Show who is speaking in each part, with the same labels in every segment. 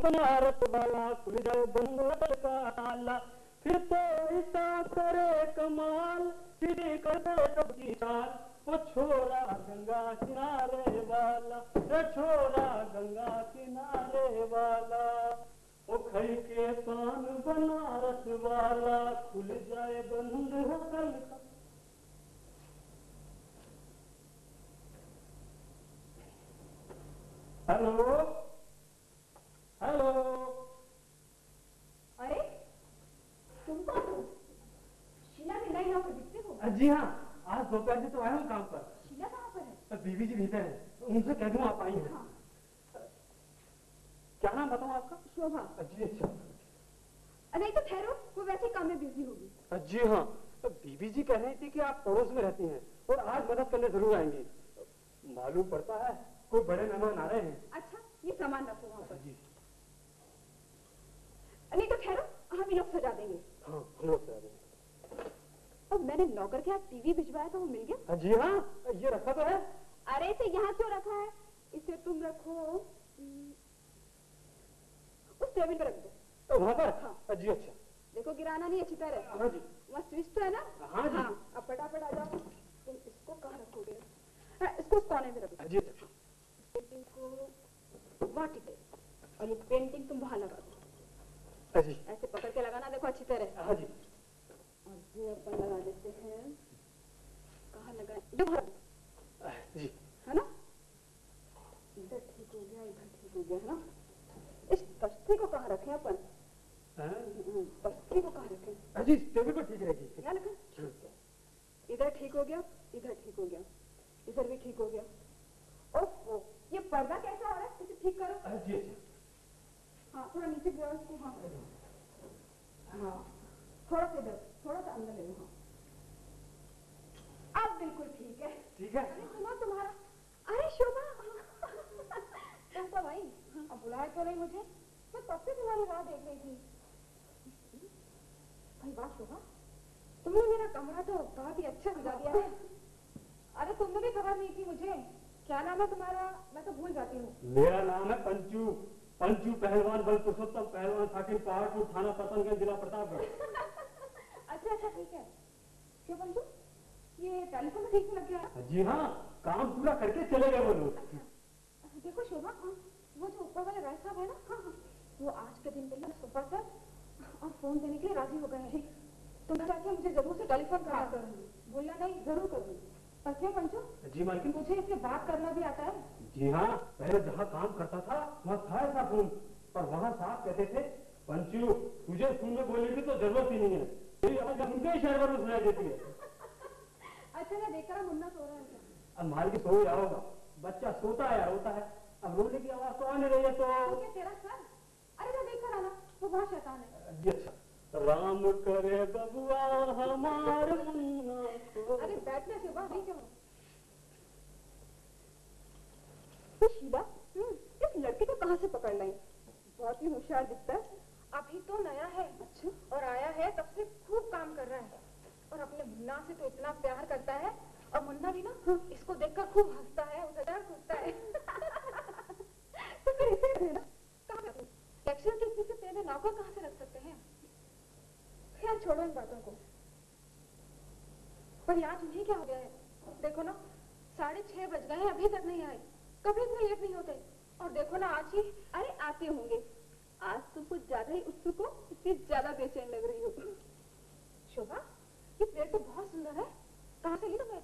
Speaker 1: बनारस वाला, खुल जाए बंद होटल का ताला, फिर तो ऐसा करे कमाल, सीधी कर दे सबकी चाल। वो छोरा गंगा किनारे वाला, वो छोरा गंगा किनारे वाला, वो खई के पान बनारस वाला, खुल जाए बंद होटल का। Hello hello.
Speaker 2: अरे तुम कौन हो? शीला के नए नौकर दिखते हो।
Speaker 1: जी हाँ, आज दोपहर से तो आया हूँ काम पर।
Speaker 2: शीला कहाँ पर है?
Speaker 1: बीवी जी भीतर है, उनसे कह दूँ आप आई हैं।
Speaker 2: हाँ।
Speaker 1: क्या नाम बताऊँ आपका?
Speaker 2: शोभा।
Speaker 1: जी अच्छा।
Speaker 2: नहीं तो ठहरो, वो वैसे काम में बिजी होगी।
Speaker 1: जी हाँ, बीबी जी कह रही थी कि आप पड़ोस में रहती हैं और आज मदद करने जरूर आएंगी। मालूम पड़ता है कोई बड़े मेहमान आ रहे हैं।
Speaker 2: अच्छा, ये सामान रखो वहाँ पर।
Speaker 1: जी।
Speaker 2: नहीं तो ठहरो, हम ये लोग सजा देंगे।
Speaker 1: हाँ, हम लोग सजा देंगे।
Speaker 2: और मैंने नौकर के हाथ टीवी भिजवाया था, वो मिल गया?
Speaker 1: जी हाँ, ये रखा तो है।
Speaker 2: अरे इसे यहाँ क्यों रखा है? इसे तुम रखो उस टेबल पर रख दो।
Speaker 1: तो वहाँ पर?
Speaker 2: हाँ।
Speaker 1: जी अच्छा।
Speaker 2: देखो गिराना नहीं अच्छी तरह।
Speaker 1: हाँ जी।
Speaker 2: वहाँ स्विच तो है ना?
Speaker 1: हाँ जी।
Speaker 2: हाँ, अब फटाफट आ जाओ। तुम इसको कहाँ रखोगे? इसको उस कोने में रखो।
Speaker 1: जी अच्छा।
Speaker 2: पेंटिंग को वहाँ टिके और ये पेंटिंग तुम वहाँ लगा दो।
Speaker 1: जी।
Speaker 2: ऐसे पकड़ के लगाना, देखो अच्छी तरह।
Speaker 1: हाँ जी।
Speaker 2: और ये अपन लगा देते हैं। कहाँ लगा? इधर
Speaker 1: जी।
Speaker 2: है ना? इधर ठीक हो गया, इधर ठीक हो गया, है ना? इस तख्ती को कहाँ रखें अपन? तख्ती को कहाँ रखें?
Speaker 1: जी, टेबल पर ठीक रहेगी।
Speaker 2: यहाँ रखें? इधर ठीक हो गया, इधर ठीक हो गया, इधर भी ठीक हो गया। ओह, ये पर्दा कैसा हो रहा है? इसे ठीक करो।
Speaker 1: जी अच्छा।
Speaker 2: हाँ, थोड़ा नीचे गिराओ इसको। हाँ हाँ, थोड़ा सा इधर, थोड़ा सा अंदर ले लो। हाँ, अब बिल्कुल ठीक है।
Speaker 1: ठीक है।
Speaker 2: अरे सुनो तुम्हारा। अरे शोभा, कैसा भाई? अब बुलाया क्यों नहीं मुझे? मैं कब से तुम्हारी राह देख रही थी। भाई वाह शोभा, तुमने मेरा कमरा तो बहुत ही अच्छा सजा दिया है। अरे तुमने भी खबर नहीं थी मुझे। क्या नाम है तुम्हारा? मैं तो भूल जाती हूँ।
Speaker 1: मेरा नाम है पंचू, पंचू पहलवान, बल पुरुषोत्तम पहलवान, साकिब पहाड़पुर, थाना पतंगगंज, जिला प्रतापगढ़।
Speaker 2: अच्छा अच्छा, ठीक है। क्यों पंचू, ये टेलीफोन में ठीक से लग गया है?
Speaker 1: जी हाँ, काम पूरा करके चले गए वो लोग।
Speaker 2: देखो शोभा, वो जो ऊपर वाले राय साहब है ना, हाँ, वो आज के दिन पहले सोफा सेट और फोन देने के लिए राजी हो गए हैं। तुम जाके मुझे जरूर से टेलीफोन करा करूंगी। भूलना नहीं, जरूर करूंगी। पर क्यों पंचू?
Speaker 1: जी मालकिन।
Speaker 2: मुझे इससे बात करना भी आता है।
Speaker 1: जी हाँ, पहले जहाँ काम करता था वहाँ था ऐसा फोन, पर वहाँ साहब कहते थे पंचू तुझे फोन में बोलने की तो जरूरत ही नहीं है, तेरी आवाज उनके ही शहर में सुनाई देती है।
Speaker 2: अच्छा, मैं देखकर मुन्ना सो रहा है।
Speaker 1: अब मालकिन सो गया होगा, बच्चा सोता है या रोता है, अब रोने की आवाज तो आने रही है। तो
Speaker 2: क्या तेरा सर? अरे मैं देखकर आना, वो बहुत शैतान है।
Speaker 1: जी अच्छा। राम करे बबुआ हमार मुन्ना।
Speaker 2: अरे बैठना शोभा, नहीं क्यों? शीला, इस लड़के को कहाँ से पकड़ लाई? बहुत ही होशियार दिखता है। अभी तो नया है। अच्छा। और आया है तब से खूब काम कर रहा है और अपने मुन्ना से तो इतना प्यार करता है। और मुन्ना भी ना इसको देखकर खूब हंसता है, उधर कूदता है। तो फिर इसे रहना कहाँ रखूं? एक्शन की स्थिति से पहले नौकर कहाँ से रख सकते हैं? खैर छोड़ो इन बातों को। पर आज उन्हें क्या हो गया है? देखो ना, 6:30 बज गए हैं, अभी तक नहीं आए। कभी इतने लेट नहीं होते। और देखो ना आज ही, अरे आते होंगे। आज तो कुछ ज्यादा ही उत्सुक हो, इसलिए ज्यादा बेचैन लग रही हो। शोभा, ये पेड़ तो बहुत सुंदर है। कहाँ से ली तुम्हें?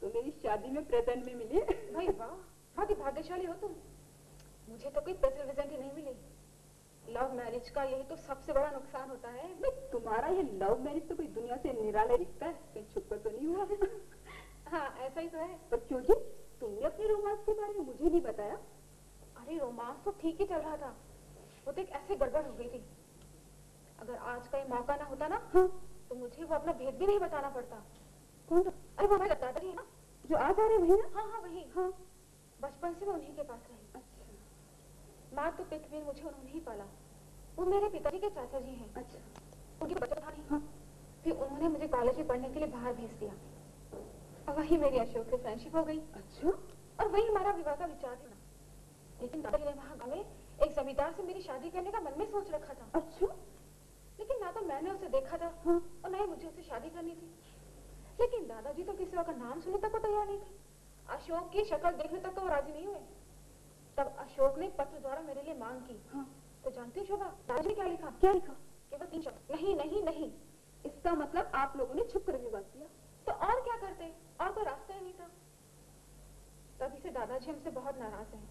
Speaker 2: तो मेरी शादी में प्रेजेंट में मिली। भाई वाह, बहुत ही भाग्यशाली हो तुम। मुझे तो कोई प्रेजेंट ही नहीं मिली। लव मैरिज का यही तो सबसे बड़ा नुकसान होता है। तुम्हारा ये लव मैरिज तो कोई दुनिया से निराला दिखता है, कहीं छुपकर तो नहीं हुआ? हाँ ऐसा ही तो है। पर क्यों जी, तुमने अपने रोमांस के बारे में मुझे नहीं बताया? अरे रोमांस तो ठीक ही चल रहा था, वो तो एक ऐसे गड़बड़ हो गई थी। अगर आज का ये मौका ना होता ना, हाँ, तो मुझे वो अपना भेद भी नहीं बताना पड़ता। कौन? अरे वो हमारे दादाजी है ना, जो आज आ रहे वही ना? हाँ हाँ वही। हाँ, बचपन से मैं उन्हीं के पास रही। माँ तो पिट में मुझे उन्होंने ही पाला। वो मेरे पिताजी के चाचा जी हैं। अच्छा। उनकी बच्चा था नहीं। हाँ। फिर उन्होंने मुझे कॉलेज में पढ़ने के लिए बाहर भेज दिया और वही मेरी अशोक से फ्रेंडशिप हो गई। अच्छा। और वही हमारा विवाह का विचार था। लेकिन दादाजी ने वहाँ गाँव में एक जमींदार जमींदार से मेरी शादी करने का मन में सोच रखा था।
Speaker 3: अच्छा,
Speaker 2: लेकिन ना तो मैंने उसे देखा था
Speaker 3: हाँ।
Speaker 2: और ना ही मुझे उससे शादी करनी थी। लेकिन दादाजी तो किसी और का नाम सुनने तक को तैयार नहीं थे। अशोक की शक्ल देखने तक तो वो राजी नहीं हुए। तब अशोक ने पत्र द्वारा मेरे लिए मांग की।
Speaker 3: हाँ।
Speaker 2: तो जानती हो शोभा, दादाजी ने क्या लिखा?
Speaker 3: क्या लिखा?
Speaker 2: केवल 3 शब्द, नहीं नहीं नहीं।
Speaker 3: इसका मतलब आप लोगों ने छुप कर विवाह किया।
Speaker 2: तो और क्या करते, और कोई रास्ता ही नहीं था। तभी से दादाजी हमसे बहुत नाराज हैं।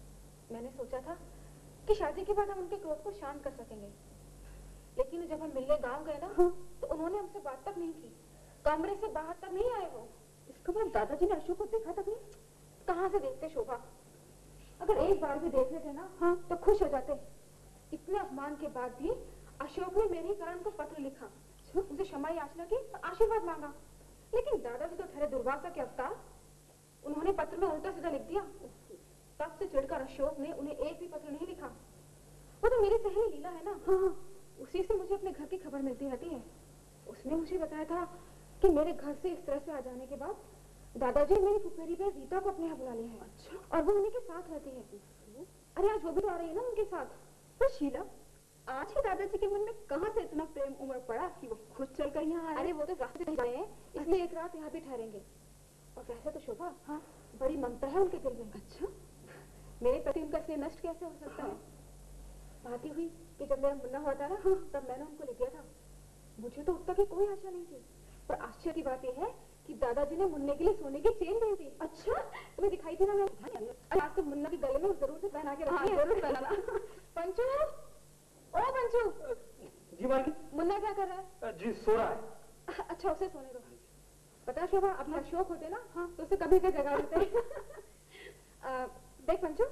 Speaker 2: मैंने सोचा था कि शादी के बाद हम उनके क्रोध को शांत कर सकेंगे, लेकिन जब हम मिलने गांव गए ना,
Speaker 3: हाँ।
Speaker 2: तो उन्होंने हमसे बात तक नहीं की। कमरे से बाहर तक नहीं आए वो।
Speaker 3: इसका मतलब दादाजी ने अशोक को देखा तक नहीं?
Speaker 2: कहाँ से देखते शोभा, अगर एक बार भी देख लेते ना,
Speaker 3: हाँ।
Speaker 2: तो खुश हो जाते। इतने अपमान के बाद भी अशोक ने मेरे ही कारण को पत्र लिखा, उनसे क्षमा याचना की, आशीर्वाद मांगा। लेकिन दादाजी तो ठहरे दुर्वासा के अवतार, उन्होंने पत्र में उल्टा सीधा लिख दिया। तब से चिढ़कर अशोक ने उन्हें एक भी पत्र नहीं लिखा। वो तो मेरी सहेली लीला है ना,
Speaker 3: हाँ।
Speaker 2: उसी से मुझे अपने घर की खबर मिलती रहती है। उसने मुझे बताया था कि मेरे घर से इस तरह से आ जाने के बाद दादाजी मेरी फुफेरी पे रीता को अपने यहाँ बुला लिया है।
Speaker 3: अच्छा।
Speaker 2: और वो उन्हीं के साथ रहती है। अरे आज वो भी तो आ रही है ना उनके साथ।
Speaker 3: पर शीला, आज ही दादाजी के मन में कहाँ से इतना प्रेम उमड़ पड़ा कि वो खुद चलकर यहाँ आए?
Speaker 2: अरे वो तो रास्ते से गए हैं, इसलिए एक रात यहाँ भी ठहरेंगे। और वैसे तो शोभा,
Speaker 3: हाँ।
Speaker 2: बड़ी ममता है उनके दिल में।
Speaker 3: अच्छा।
Speaker 2: मेरे प्रति उनका स्नेह नष्ट कैसे हो सकता है? बात ही हुई कि जब मेरा मुन्ना हुआ था ना, तब मैंने उनको लिख दिया था। मुझे तो उत्तर की कोई आशा नहीं थी, पर आश्चर्य की बात यह है कि दादाजी ने मुन्ने के लिए सोने की चेन भेज दी।
Speaker 3: अच्छा,
Speaker 2: तुम्हें दिखाई थी ना? मैं आज तो मुन्ना की गले में जरूर से पहना के रखी है।
Speaker 3: जरूर पहनाना।
Speaker 2: पंचू, ओ पंचू,
Speaker 1: जी मालिक।
Speaker 2: मुन्ना क्या कर रहा है?
Speaker 1: जी सो रहा है।
Speaker 2: अच्छा, उसे सोने दो। पता शोभा, अपना शौक होते ना, हाँ, तो उसे कभी का जगा देते हैं। देख पंचू,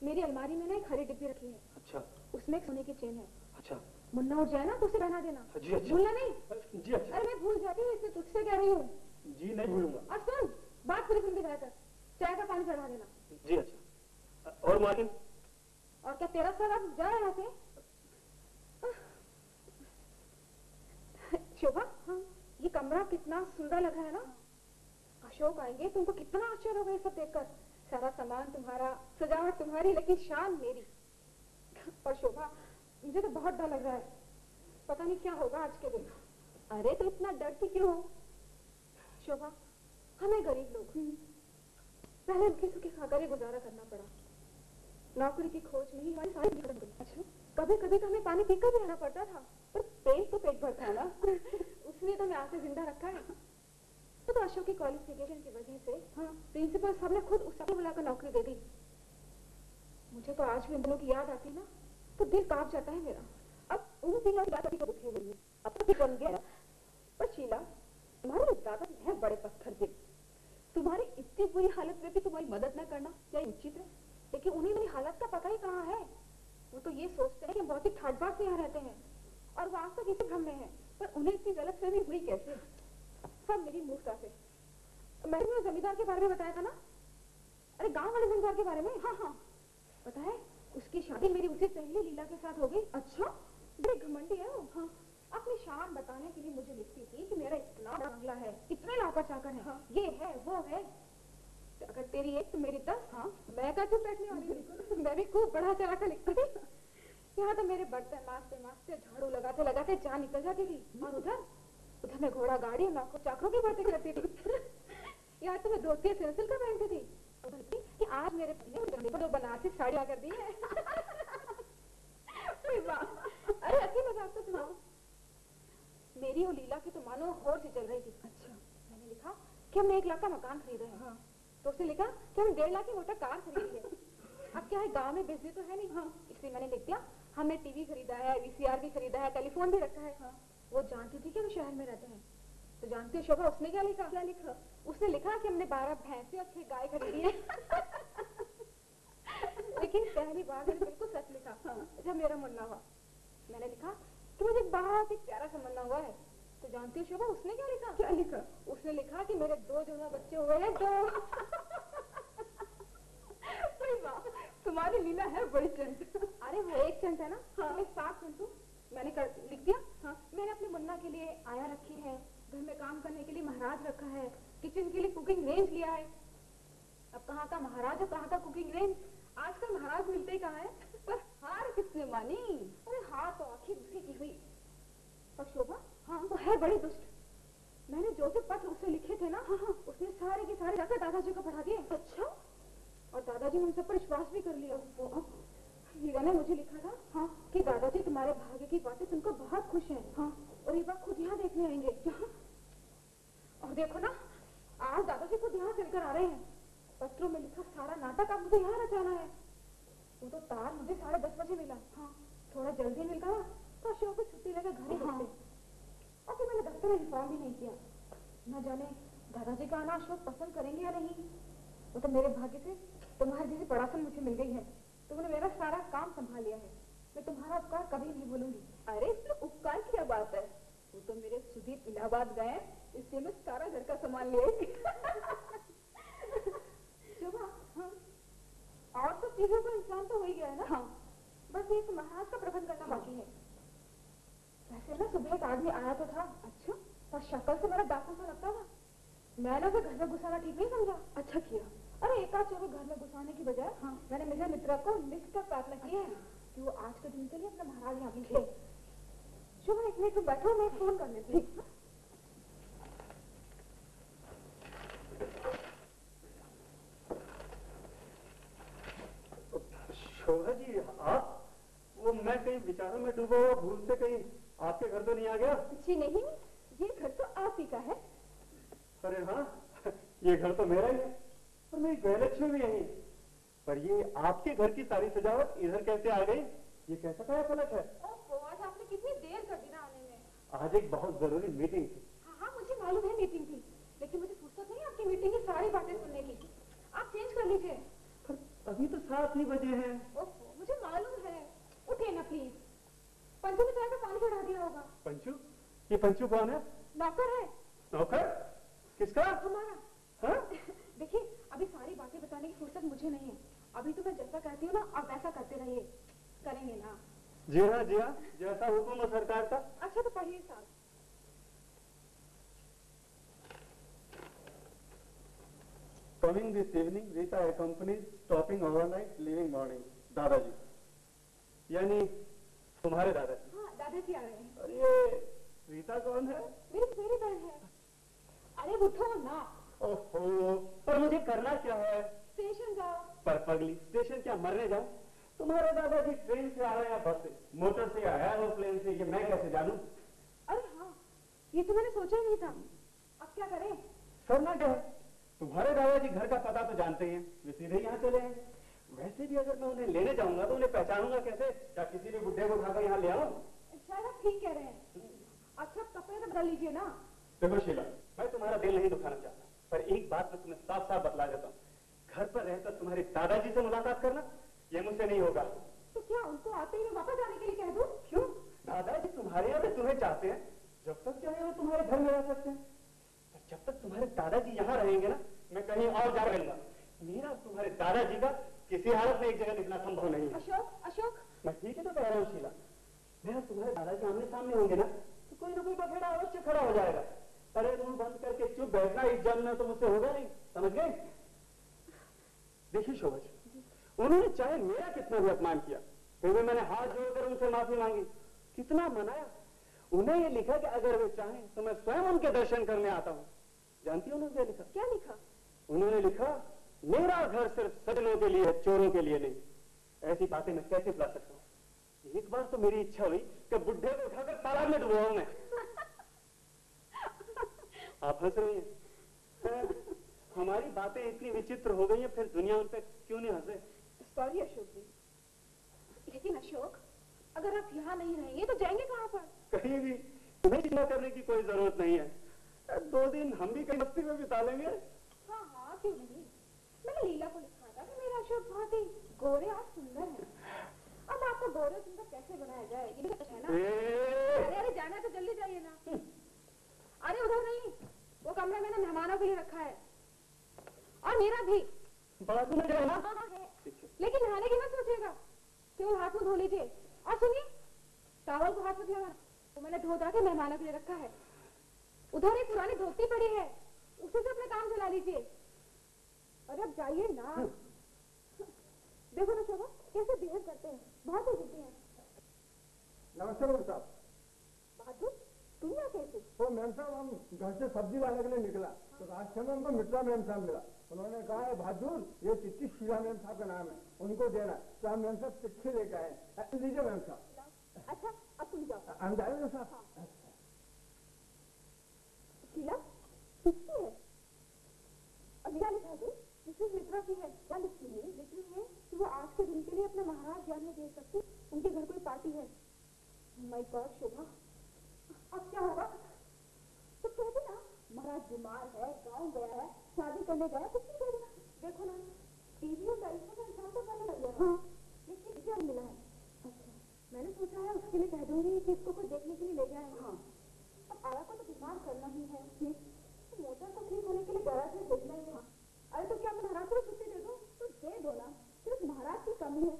Speaker 2: मेरी अलमारी में ना एक हरी डिब्बी रखी है।
Speaker 1: अच्छा।
Speaker 2: उसमें एक सोने की चेन है।
Speaker 1: अच्छा।
Speaker 2: मुन्ना उठ जाए ना तो उसे पहना देना।
Speaker 1: जी अच्छा।
Speaker 2: भूलना नहीं।
Speaker 1: जी अच्छा।
Speaker 2: अरे मैं भूल जाती हूँ, इसलिए तुझसे कह रही हूँ।
Speaker 1: जी नहीं भूलूंगा।
Speaker 2: और सुन, बात पूरी सुन के जाकर चाय का पानी चढ़ा देना।
Speaker 1: जी अच्छा। और मालिक?
Speaker 2: और क्या तेरा सर अब जा यहाँ से? शोभा, हाँ, ये कमरा कितना सुंदर लगा है ना। अशोक आएंगे, तुमको कितना आश्चर्य होगा ये सब देखकर। सारा सामान तुम्हारा, सजावट तुम्हारी, लेकिन शान मेरी। और शोभा, मुझे तो बहुत डर लग रहा है। पता नहीं क्या होगा आज के दिन।
Speaker 3: अरे तो इतना डरती क्यों हो?
Speaker 2: शोभा, हमें गरीब लोग पहले भूखे सूखे खाकर ही गुजारा करना पड़ा। नौकरी की खोज में ही हमारी सारी खत्म गई।
Speaker 3: अच्छा।
Speaker 2: कभी कभी तो हमें पानी पीकर भी रहना पड़ता था,
Speaker 3: पर पेट तो पेट भरता है ना।
Speaker 2: उसने तो हमें आज से जिंदा रखा है। तो अशोक की क्वालिफिकेशन की वजह से,
Speaker 3: हाँ।
Speaker 2: प्रिंसिपल साहब ने खुद उसको बुलाकर नौकरी दे दी। मुझे तो आज भी उन दिनों की याद आती ना, तो दिल कांप जाता है मेरा।
Speaker 3: अब उन दिनों की बात अभी तो दुखी हुई है, अब तो बन गया। पर शीला, तुम्हारे दादाजी हैं बड़े पत्थर दिल। तुम्हारी इतनी बुरी हालत में भी तुम्हारी मदद न करना क्या उचित है?
Speaker 2: लेकिन उन्हें मेरी हालत का पता ही कहाँ है। वो तो ये सोचते हैं कि हम बहुत ही ठाट-बाट से यहाँ रहते हैं, और वो आज तक इसी भ्रम में है।
Speaker 3: पर उन्हें इतनी गलतफहमी हुई कैसे?
Speaker 2: सब मेरी मूर्खता से। मैंने तुम्हें जमींदार के बारे में बताया था ना? अरे गांव वाले जमींदार के बारे में।
Speaker 3: हाँ हाँ।
Speaker 2: पता है, उसकी शादी मेरी उसी सहेली लीला के साथ हो गई।
Speaker 3: अच्छा।
Speaker 2: बड़ी घमंडी है वो।
Speaker 3: हाँ।
Speaker 2: अपनी शान बताने के लिए मुझे लिखती थी कि मेरा इतना बड़ा बंगला है, इतने नौकर चाकर है,
Speaker 3: हाँ।
Speaker 2: ये है वो है। तो अगर तेरी एक तो मेरी 10।
Speaker 3: हाँ।
Speaker 2: मैं क्या चुप बैठने वाली थी? मैं भी खूब बढ़ा चढ़ा कर लिखती थी। यहाँ तो मेरे बर्तन मांजते मांजते, झाड़ू लगाते लगाते जान निकल जाती थी। और उधर उधर मैं घोड़ा गाड़ी और नौकर चाकरों की बातें करती थी। यहाँ तो मैं धोती सिलसिल कर पहनती थी कि आज मेरे पति ने दो बनारसी साड़ी आकर दी है। अरे अच्छी मजाक तो सुनाओ। मेरी और लीला की तो मानो होड़ से चल रही थी।
Speaker 3: अच्छा।
Speaker 2: मैंने लिखा कि हमने 1 लाख का मकान खरीदा है।
Speaker 3: हाँ।
Speaker 2: तो उसने लिखा कि हम 1.5 लाख की मोटर कार खरीदी है। अब क्या है, गांव में बिजली तो है नहीं।
Speaker 3: हाँ।
Speaker 2: इसलिए मैंने लिख दिया हमने टीवी खरीदा है, वीसीआर भी खरीदा है, टेलीफोन भी रखा है।
Speaker 3: हाँ।
Speaker 2: वो जानती थी कि वो शहर में रहते हैं। तो जानती हो शोभा, उसने क्या लिखा?
Speaker 3: क्या लिखा?
Speaker 2: उसने लिखा कि हमने 12 भैंसे और 6 गाय खरीदी है। लेकिन पहली बार मैंने बिल्कुल सच लिखा।
Speaker 3: हाँ।
Speaker 2: जब मेरा मुन्ना हुआ, मैंने लिखा कि मुझे बहुत ही प्यारा सा मुन्ना हुआ है। तो जानती हो शोभा, उसने क्या लिखा?
Speaker 3: क्या लिखा?
Speaker 2: उसने लिखा कि मेरे 2 जुड़वा बच्चे हुए हैं, 2।
Speaker 3: तुम्हारी लीला है बड़ी चंट।
Speaker 2: अरे वो एक चंट है ना।
Speaker 3: हाँ।
Speaker 2: तो 7 चंटू मैंने लिख दिया।
Speaker 3: हाँ।
Speaker 2: मैंने अपने मुन्ना के लिए आया रखी है, घर में काम करने के लिए महाराज रखा है, किचन के लिए कुकिंग रेंज लिया है। अब कहाँ का महाराज और कहाँ का कुकिंग रेंज? आजकल महाराज मिलते ही कहाँ है। पर हाँ,
Speaker 3: मानी।
Speaker 2: अरे हाँ तो आखिर उसी की हुई। पर शोभा, हाँ वो है बड़ी दुष्ट। मैंने जो जो पत्र उसे लिखे थे ना, हाँ उसने सारे के सारे जाकर दादाजी को पढ़ा दिए। अच्छा? और दादाजी ने उन सब पर विश्वास भी कर लिया। हीरा ने मुझे लिखा था, हाँ, कि दादाजी तुम्हारे भाग्य की बातें सुनकर बहुत खुश हैं, हाँ, और एक बार खुद यहाँ देखने आएंगे। और देखो ना, आज दादाजी खुद यहाँ चलकर आ रहे हैं। पत्रों में लिखा सारा नाटक अब मुझे यहाँ रचाना है। वो तो तार मुझे 10:30 बजे मिला, हाँ, थोड़ा जल्दी मिल गया तो अशोक को छुट्टी लेकर घर ही रुकते। और फिर मैंने दफ्तर में इन्फॉर्म भी नहीं किया। न जाने दादाजी का आना अशोक पसंद करेंगे या नहीं। वो तो मेरे भाग्य से तुम्हारी जैसी पड़ासन मुझे मिल गई है। तुमने मेरा सारा काम संभाल लिया है। मैं तुम्हारा उपकार कभी नहीं भूलूंगी।
Speaker 3: अरे इसमें उपकार की क्या बात है, वो तो मेरे सुदीप इलाहाबाद गए, इसलिए मैं सारा घर का सामान ले आई।
Speaker 2: शोभा, हाँ, और सब चीजों का इंतजाम तो हो ही गया है ना।
Speaker 3: हाँ,
Speaker 2: बस एक महाराज का प्रबंध करना बाकी है। वैसे ना सुबह एक आदमी आया तो था।
Speaker 3: अच्छा,
Speaker 2: पर शक्ल से मेरा डाकू सा लगता था। मैंने उसे घर में घुसाना ठीक नहीं समझा।
Speaker 3: अच्छा किया।
Speaker 2: अरे एक आध चोर घर में घुसाने की बजाय, हाँ, मैंने मेरे मित्र को लिख कर प्रार्थना की है कि वो आज के दिन के लिए अपना महाराज यहाँ भेजे। शुभ, एक मिनट तुम बैठो, मैं फोन कर लेती हूँ।
Speaker 1: शोभा जी, आप? वो मैं कहीं विचारों में डूबा हुआ भूल से कहीं आपके घर तो नहीं आ गया?
Speaker 3: जी नहीं, ये घर तो आप ही का है।
Speaker 1: अरे हाँ, ये घर तो मेरा ही है और मेरी गृहलक्ष्मी भी यही है। पर ये आपके घर की सारी सजावट इधर कैसे आ गई? ये कैसा काया पलट है?
Speaker 2: ओहो, आज आपने कितनी देर कर दी ना आने में।
Speaker 1: आज एक बहुत जरूरी मीटिंग थी।
Speaker 2: हाँ हाँ, मुझे मालूम है मीटिंग थी, लेकिन मुझे फुर्सत नहीं आपकी मीटिंग की सारी बातें सुनने की। आप चेंज कर लीजिए।
Speaker 1: पर अभी तो 7 ही बजे हैं।
Speaker 2: ओहो, मुझे मालूम है। उठिए ना प्लीज। पंचू ने चाय का पानी चढ़ा दिया होगा।
Speaker 1: पंचू? ये पंचू कौन है?
Speaker 2: नौकर है।
Speaker 1: नौकर? किसका?
Speaker 2: हमारा।
Speaker 1: हाँ?
Speaker 2: देखिए, अभी सारी बातें बताने की फुर्सत मुझे नहीं है। अभी तो मैं जैसा कहती हूँ ना, आप वैसा करते रहिए। करेंगे ना?
Speaker 1: जी हाँ, जी हाँ, जैसा हुक्म हो सरकार का।
Speaker 2: अच्छा तो पढ़िए साहब।
Speaker 1: Coming this evening, Rita accompanies, stopping overnight, leaving morning. दादाजी, यानी तुम्हारे दादाजी।
Speaker 2: हाँ, दादाजी आ रहे हैं।
Speaker 1: और ये रीता कौन है?
Speaker 2: मेरी बहन है। अरे उठो ना।
Speaker 1: ओहो, पर मुझे करना क्या है?
Speaker 2: स्टेशन जाओ।
Speaker 1: पर पगली, स्टेशन क्या मरने जाऊं? तुम्हारे दादाजी ट्रेन से आ रहे हैं, बस से, मोटर से या एरोप्लेन से, ये मैं कैसे जानूं?
Speaker 2: अरे हाँ, ये तो मैंने सोचा ही नहीं था। अब क्या करें?
Speaker 1: करना क्या है? तुम्हारे दादाजी घर का पता तो जानते हैं, वे सीधे यहाँ चले आए। वैसे भी अगर मैं उन्हें लेने जाऊंगा तो उन्हें पहचानूंगा कैसे? क्या किसी भी बुढ़े को उठाकर यहाँ ले आऊं?
Speaker 2: शायद आप ठीक कह रहे हैं। अच्छा कपड़े तो बदल लीजिए ना।
Speaker 1: देखो शीला, मैं तुम्हारा दिल नहीं दुखाना चाहता, पर एक बात मैं तुम्हें साफ साफ बतला देता हूँ। घर पर रहकर तुम्हारे दादाजी से मुलाकात करना ये मुझसे नहीं होगा।
Speaker 2: तो क्या उनको आते ही मैं वापस जाने के लिए कह दूं?
Speaker 1: क्यों? दादाजी तुम्हारे यहाँ भी तुम्हें चाहते हैं। जब तक चाहे वो तुम्हारे घर में रह सकते हैं, पर जब तक तुम्हारे दादाजी यहाँ रहेंगे ना, मैं कहीं और जा रहूंगा। मेरा और तुम्हारे दादाजी का किसी हालत में एक जगह निकलना संभव नहीं है।
Speaker 2: अशोक,
Speaker 1: मैं ठीक है तो कह रहा हूँ शीला, मैं और तुम्हारे दादाजी आमने सामने होंगे ना, तो कोई ना कोई बखेड़ा अवश्य खड़ा हो जाएगा। अरे मुंह बंद करके चुप बैठना इस जन्म में तो मुझसे होगा नहीं, समझ गए? देखिए शोभा जी, उन्होंने चाहे मेरा कितना भी अपमान किया, फिर भी मैंने हाथ जोड़कर उनसे माफी मांगी, कितना मनाया। उन्हें ये लिखा कि अगर वे चाहें तो मैं स्वयं उनके दर्शन करने आता हूँ। जानती हो उन्होंने क्या लिखा?
Speaker 2: क्या लिखा?
Speaker 1: उन्होंने लिखा, मेरा घर सिर्फ सजनों के लिए है, चोरों के लिए नहीं। ऐसी बातें मैं कैसे बुला सकता हूँ? एक बार तो मेरी इच्छा हुई कि बुढ़े को उठाकर तालाब में डुबाऊं मैं। आप हंस रही हैं? हमारी बातें इतनी विचित्र हो गई हैं, फिर दुनिया उन पर क्यों नहीं हंसे?
Speaker 2: सॉरी अशोक जी, लेकिन अशोक अगर आप यहाँ नहीं रहेंगे तो जाएंगे कहाँ पर?
Speaker 1: कहीं भी। तुम्हें चिंता करने की कोई जरूरत नहीं है। 2 दिन हम भी कहीं मस्ती में बिता लेंगे।
Speaker 2: हाँ हाँ, क्यों नहीं। मैंने लीला को लिखा था कि मेरा अशोक बहुत ही गोरे और सुंदर है। अब आपको गोरे सुंदर कैसे बनाया जाए, ये भी है ना। अरे जाना है तो जल्दी जाइए ना। अरे उधर नहीं, वो कमरा मैंने मेहमानों के लिए रखा है, और मेरा भी।
Speaker 1: बड़ा सुंदर है ना?
Speaker 2: हाँ है, लेकिन नहाने की मत सोचिएगा, केवल हाथ में धो लीजिए। और सुनिए, टावल को हाथ मत लगा, वो मैंने धो धा के मेहमानों के लिए रखा है। उधर एक पुरानी धोती पड़ी है, उसे से अपने काम चला लीजिए। अरे अब जाइए ना। देखो ना शोभा कैसे बिहेव करते हैं, बहुत ही जिद्दी हैं।
Speaker 4: नमस्ते मैम साहब।
Speaker 3: बहादुर तुम यहाँ कैसे?
Speaker 4: तो मैम साहब हम घर से सब्जी लाने के लिए निकला तो रास्ते में हमको मित्रा मैम साहब मिला। उन्होंने कहा है बहादुर ये चिट्ठी शीला मैम साहब का नाम है, उनको देना। तो हम मैम साहब चिट्ठी लेके आए। लीजिए मैम साहब।
Speaker 3: अच्छा अब तुम जाओ।
Speaker 4: हम जाए मैम साहब।
Speaker 3: शीला किसकी है? अभिया लिखा दो मिसेस मित्रा की है। क्या लिखी है? लिखी है कि वो आज के दिन के लिए अपने महाराज ध्यान में दे सकते, उनके घर कोई पार्टी है। माय गॉड शोभा अब क्या होगा? तो कह देना महाराज बीमार है, गाँव गया है, शादी करने गया, कुछ नहीं कह देना। देखो ना टीवी और टेलीफोन का इंसान तो करने लग गया। हाँ लेकिन क्या मिला है? अच्छा मैंने सोचा है उसके लिए कह दूंगी कि इसको कोई देखने के लिए ले जाए। हाँ अब आया को तो बीमार करना ही है, तो मोटर को ठीक होने के लिए गैराज में भेजना ही है। अरे तो क्या मैं महाराज को छुट्टी दे दूं? तो दे दो ना, सिर्फ महाराज की कमी है,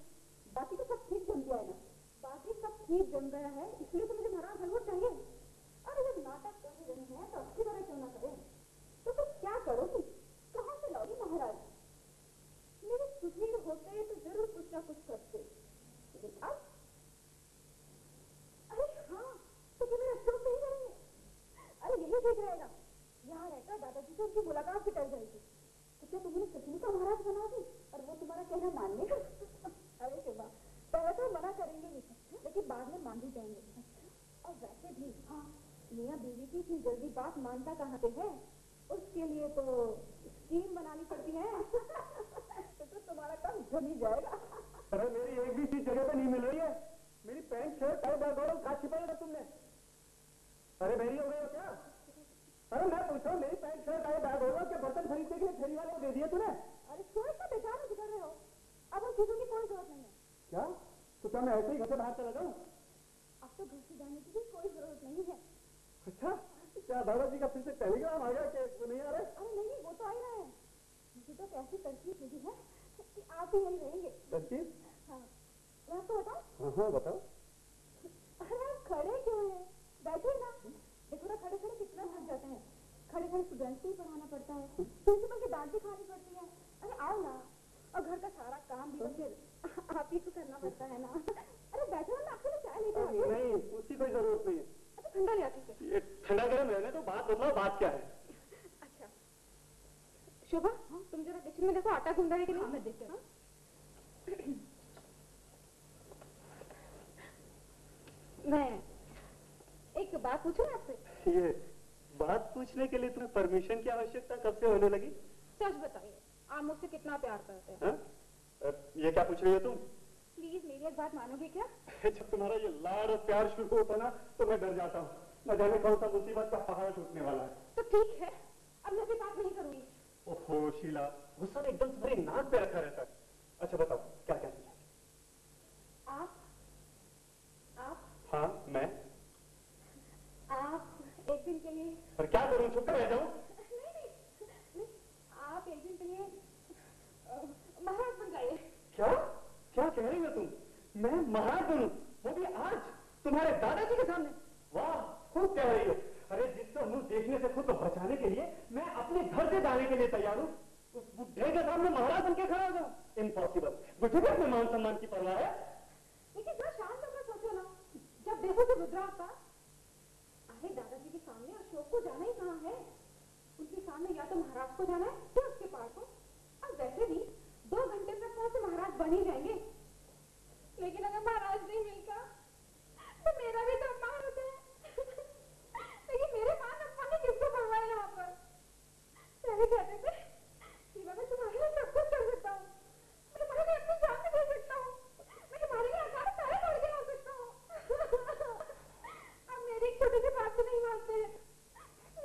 Speaker 3: बाकी तो सब ठीक जम गया है ना। बाकी सब ठीक जम गया है इसलिए तो मुझे महाराज जरूर चाहिए। अरे जब नाटक कर रहे हैं तो अच्छी तरह क्यों ना करें? तो फिर क्या करोगी? कहाँ से लाओगी महाराज? मेरे सुधीर होते तो जरूर कुछ ना कुछ करते, लेकिन अब अरे हाँ तो क्या मेरा अफसोस नहीं करेंगे? अरे यही ठीक रहेगा, यहाँ रहकर दादाजी से उनकी मुलाकात भी कर जाएगी। तो क्या तुमने सचिन का महाराज बना दी और वो तुम्हारा कहना मानने का? अरे शिवा पहले तो मना करेंगे नहीं, लेकिन बाद में मान भी जाएंगे। और वैसे भी हाँ मियाँ बीवी की इतनी जल्दी बात मानता कहाँ पे है? उसके लिए तो स्कीम बनानी पड़ती है। तो तुम्हारा काम जम ही जाएगा।
Speaker 4: अरे मेरी एक भी चीज जगह पे नहीं मिल रही है। मेरी पैंट शर्ट कहाँ छिपाया था तुमने? अरे मेरी हो गई हो क्या? अरे मैं पूछ रहा हूँ मेरी पैंट शर्ट आए बैग होगा क्या? बर्तन खरीदने के लिए फेरी वाले को दे दिया तूने?
Speaker 3: अरे क्यों इतना बेकार में कर रहे हो? अब उन चीजों की कोई जरूरत नहीं है।
Speaker 4: क्या? तो क्या मैं ऐसे ही घर से बाहर चला जाऊँ?
Speaker 3: अब तो घर से जाने की भी कोई जरूरत नहीं है।
Speaker 4: अच्छा क्या दादाजी का फिर से टेलीग्राम आ गया कि वो नहीं आ रहे?
Speaker 3: अरे नहीं वो तो आ ही रहे हैं। मुझे तो कैसी तरकीब मिली है कि आप ही यही रहेंगे।
Speaker 4: तरकीब?
Speaker 3: हाँ मैं आपको बताऊं?
Speaker 4: हाँ बताओ।
Speaker 3: अरे आप खड़े क्यों हैं? बैठे ना। देखो ना खड़े खड़े कितना थक जाते हैं। खड़े खड़े स्टूडेंट्स को ही पढ़ाना पड़ता है, प्रिंसिपल की डांट भी खानी पड़ती है। अरे आओ ना, और घर का सारा काम भी तो फिर आप ही को करना पड़ता है ना। अरे बैठो ना, आपके लिए चाय लेके आती हूँ।
Speaker 4: नहीं उसकी कोई जरूरत नहीं है।
Speaker 3: अच्छा ठंडा ले आती हूँ।
Speaker 4: ये ठंडा गर्म रहने तो बात बदलाओ, बात क्या है?
Speaker 3: अच्छा शोभा तुम जरा किचन में देखो आटा गूंदा है कि नहीं। मैं देखती हूँ। मैं एक बात पूछूं आपसे?
Speaker 4: ये बात पूछने के लिए तुम्हें परमिशन की आवश्यकता कब से होने लगी?
Speaker 3: सच बताइए आप मुझसे कितना प्यार करते हैं?
Speaker 4: हाँ? ये क्या पूछ रही हो तुम?
Speaker 3: प्लीज मेरी एक बात मानोगे क्या?
Speaker 4: जब तुम्हारा ये लाड़ और प्यार शुरू होता ना तो मैं डर जाता हूँ, न जाने कौन सा मुसीबत का पहाड़ टूटने वाला है।
Speaker 3: तो ठीक है अब मैं भी बात नहीं करूंगी।
Speaker 4: ओहो शीला, गुस्सा एकदम तुम्हारी नाक पे रखा रहता है। अच्छा बताओ क्या कहना चाहिए?
Speaker 3: आप
Speaker 4: हाँ मैं।
Speaker 3: आप एक दिन के लिए
Speaker 4: पर क्या करूं, चुप रह जाऊं?
Speaker 3: नहीं, आप एक दिन के लिए महाराज बन जाइए।
Speaker 4: क्या क्या कह रही हो तुम? मैं महाराज बनूं, वो भी आज तुम्हारे दादाजी के सामने? वाह खूब कह रही हो। अरे जिसका मुंह देखने से खुद को बचाने के लिए मैं अपने घर से जाने के लिए तैयार हूँ, उस बुढ़े के सामने महाराज बन के खड़ा हो जाऊं? इम्पॉसिबल। बुढ़े को अपने मान सम्मान की परवाह है?
Speaker 3: लेकिन जरा शांत होकर सोचो ना, जब देखो तो रुद्रा का अरे दादाजी के सामने अशोक को जाना ही कहाँ है? उनके सामने या तो महाराज को जाना है या उसके पास को। और वैसे भी 2 घंटे तक कौन से महाराज बन ही जाएंगे। लेकिन अगर महाराज नहीं मिलता तो मेरा भी तो अपमान होता है। लेकिन मेरे मान अपमान ने किसको करवाया यहाँ पर? पहले कहते थे शीला मैं तुम्हारे लिए सब कुछ कर सकता हूँ, मैं तुम्हारे लिए अपनी जान भी दे सकता हूँ, मैं तुम्हारे लिए आकार सारे तोड़ के ला सकता हूँ। अब मेरी एक छोटी सी बात तो नहीं मानते हैं।